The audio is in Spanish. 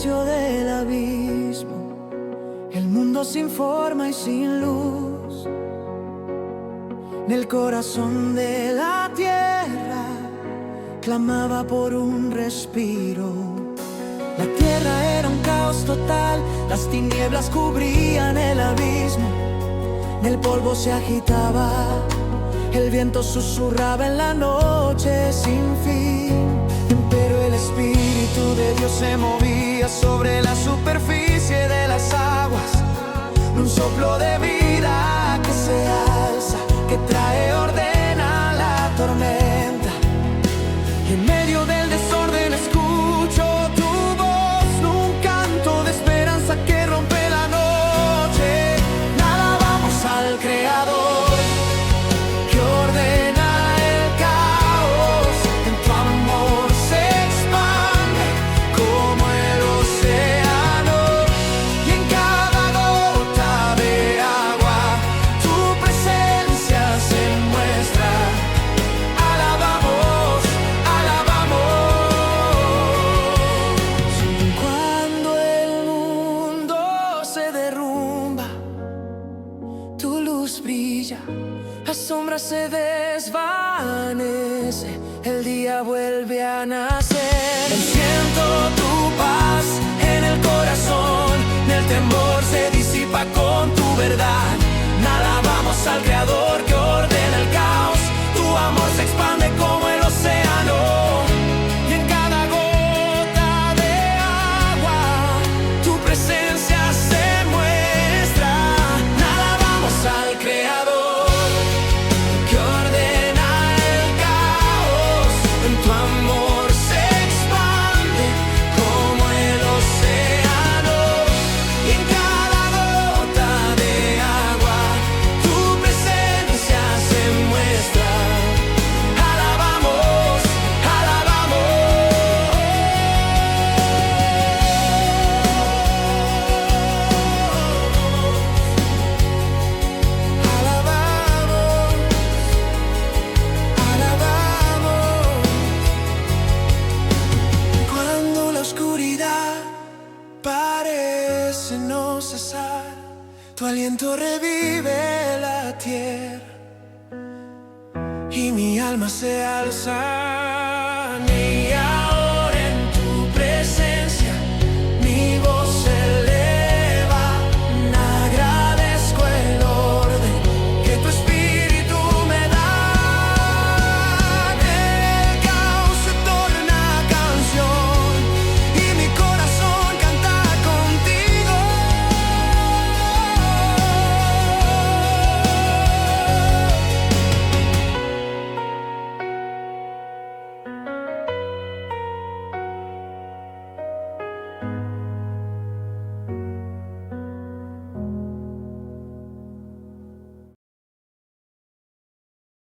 silencio del abismo, el mundo sin forma y sin luz. En el corazón de la tierra clamaba por un respiro. La tierra era un caos total, las tinieblas cubrían el abismo. El polvo se agitaba, el viento susurraba en la noche sin fin. Pero el Espíritu de Dios se movía sobre la superficie de las aguas. Un soplo de vida que se alza, que trae orden a la tormenta. En medio del desorden escucho tu voz, un canto de esperanza que rompe la noche. Alabamos al Creador que ordena el caos. En tu amor se expande como el océano, y en cada gota de agua tu presencia se muestra. Alabamos, alabamos. Cuando el mundo se derrumba, tu luz brilla, la sombra se desvanece, el día vuelve a nacer. Siento tu paz en el corazón, el temor se disipa con tu verdad. Alabamos al Creador que ordena el caos, tu amor se expande como el océano, y en cada gota de agua tu presencia se muestra. Alabamos al Creador que ordena el caos. En tu amor se expande como el océano, y en cada gota de agua tu presencia se muestra. Alabamos, alabamos. Alabamos. Cuando la oscuridad parece no cesar, tu aliento revive la tierra y mi alma se alza.